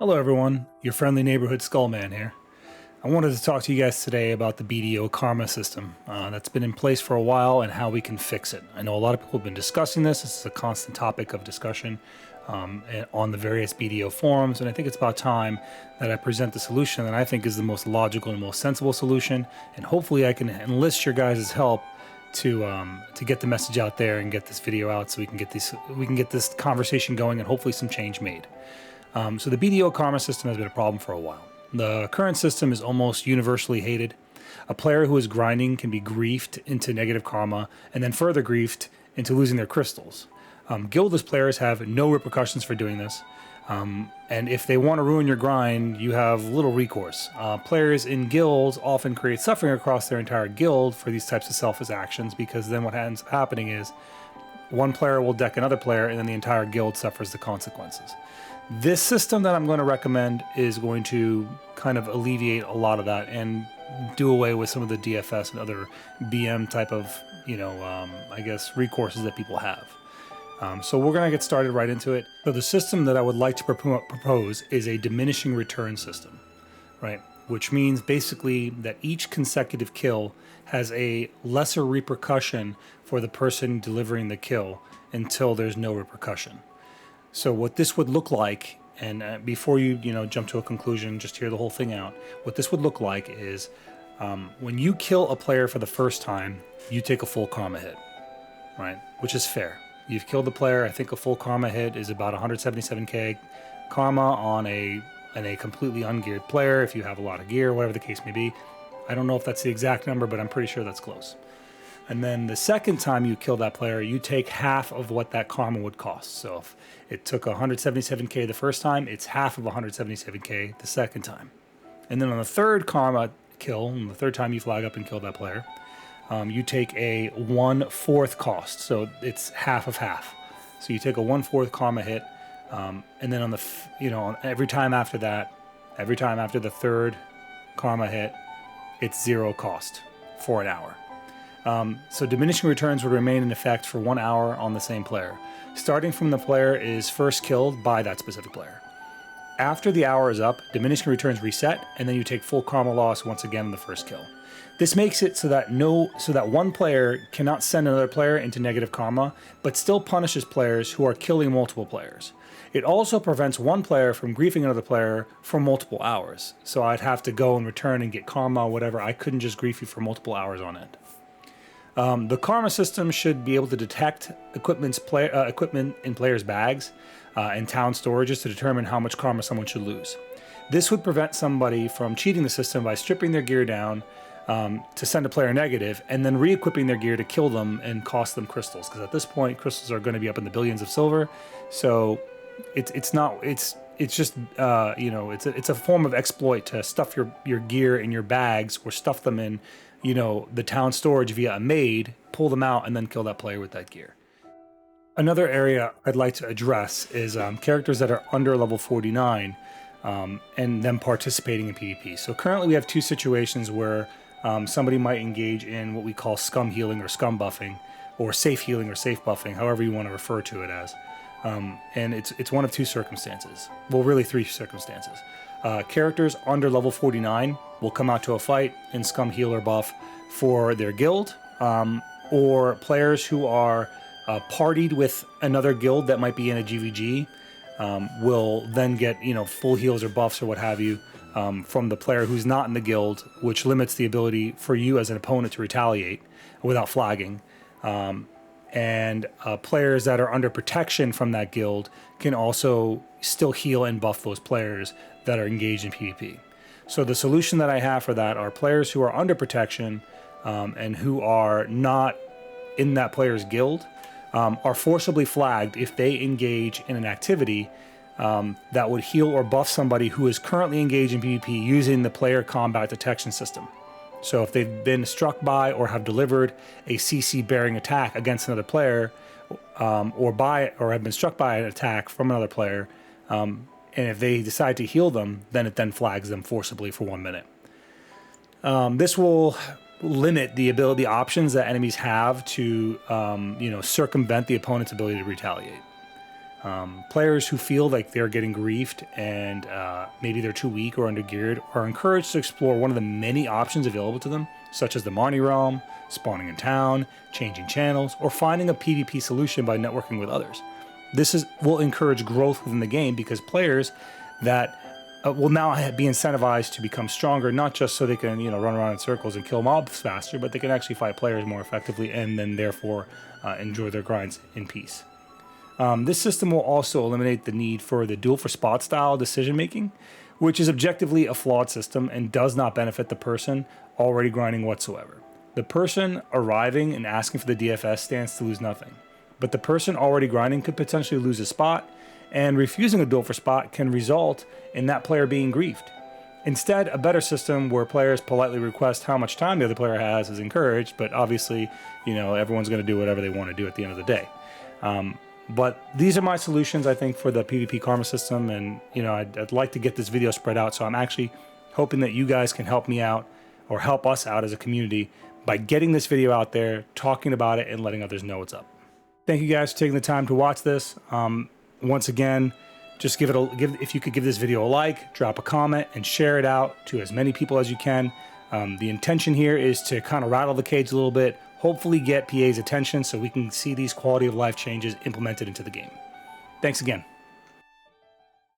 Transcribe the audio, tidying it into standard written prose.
Hello everyone, your friendly neighborhood Skullman here. I wanted to talk to you guys today about the BDO karma system that's been in place for a while and how we can fix it. I know a lot of people have been discussing this. This is a constant topic of discussion on the various BDO forums, and I think it's about time that I present the solution that I think is the most logical and most sensible solution, and hopefully I can enlist your guys' help to get the message out there and get this video out so we can get this conversation going and hopefully some change made. So the BDO karma system has been a problem for a while. The current system is almost universally hated. A player who is grinding can be griefed into negative karma and then further griefed into losing their crystals. Guildless players have no repercussions for doing this. And if they want to ruin your grind, you have little recourse. Players in guilds often create suffering across their entire guild for these types of selfish actions, because then what ends up happening is one player will deck another player and then the entire guild suffers the consequences. This system that I'm going to recommend is going to kind of alleviate a lot of that and do away with some of the DFS and other BM type of, I guess, recourses that people have. So we're going to get started right into it. So the system that I would like to propose is a diminishing return system, right? Which means basically that each consecutive kill has a lesser repercussion for the person delivering the kill until there's no repercussion. So what this would look like, and before you jump to a conclusion, just hear the whole thing out. What this would look like is when you kill a player for the first time, you take a full karma hit, right? Which is fair. You've killed the player. I think a full karma hit is about 177k karma on a completely ungeared player. If you have a lot of gear, whatever the case may be, I don't know if that's the exact number, but I'm pretty sure that's close. And then the second time you kill that player, you take half of what that karma would cost. So if it took 177k the first time, it's half of 177k the second time. And then on the third karma kill, and the third time you flag up and kill that player, you take a 1/4 cost. So it's half of half. So you take a 1/4 karma hit, and then on the every time after that, every time after the third karma hit, it's 0 cost for an hour. So diminishing returns would remain in effect for 1 hour on the same player, starting from the player is first killed by that specific player. After the hour is up, diminishing returns reset, and then you take full karma loss once again on the first kill. This makes it so that one player cannot send another player into negative karma, but still punishes players who are killing multiple players. It also prevents one player from griefing another player for multiple hours. So I'd have to go and return and get karma or whatever. I couldn't just grief you for multiple hours on end. The karma system should be able to detect equipment in players' bags and town storages to determine how much karma someone should lose. This would prevent somebody from cheating the system by stripping their gear down to send a player negative and then re-equipping their gear to kill them and cost them crystals. Because at this point, crystals are going to be up in the billions of silver. So it's just it's a form of exploit to stuff your gear in your bags or stuff them in the town storage via a maid, pull them out, and then kill that player with that gear. Another area I'd like to address is characters that are under level 49 and them participating in PvP. So currently we have two situations where somebody might engage in what we call scum healing or scum buffing, or safe healing or safe buffing, however you want to refer to it as. And it's one of two circumstances. Well, really three circumstances. Characters under level 49 will come out to a fight and scum heal or buff for their guild, or players who are partied with another guild that might be in a GVG will then get full heals or buffs or what have you from the player who's not in the guild, which limits the ability for you as an opponent to retaliate without flagging. And players that are under protection from that guild can also still heal and buff those players that are engaged in PvP. So the solution that I have for that are players who are under protection and who are not in that player's guild are forcibly flagged if they engage in an activity that would heal or buff somebody who is currently engaged in PvP using the player combat detection system. So if they've been struck by or have delivered a CC bearing attack against another player, or have been struck by an attack from another player, and if they decide to heal them, then it then flags them forcibly for 1 minute. This will limit the options that enemies have to circumvent the opponent's ability to retaliate. Players who feel like they're getting griefed and maybe they're too weak or undergeared are encouraged to explore one of the many options available to them, such as the Marnie realm, spawning in town, changing channels, or finding a PvP solution by networking with others. This will encourage growth within the game because players that will now be incentivized to become stronger, not just so they can run around in circles and kill mobs faster, but they can actually fight players more effectively and then therefore enjoy their grinds in peace. This system will also eliminate the need for the duel for spot style decision making, which is objectively a flawed system and does not benefit the person already grinding whatsoever. The person arriving and asking for the DFS stands to lose nothing, but the person already grinding could potentially lose a spot, and refusing a duel for spot can result in that player being griefed. Instead, a better system where players politely request how much time the other player has is encouraged, but obviously, everyone's going to do whatever they want to do at the end of the day. But these are my solutions, I think, for the PvP karma system, and I'd like to get this video spread out, so I'm actually hoping that you guys can help me out or help us out as a community by getting this video out there, talking about it, and letting others know what's up. Thank you guys for taking the time to watch this. Once again, just if you could give this video a like, drop a comment, and share it out to as many people as you can. The intention here is to kind of rattle the cage a little bit, hopefully get PA's attention so we can see these quality of life changes implemented into the game. Thanks again.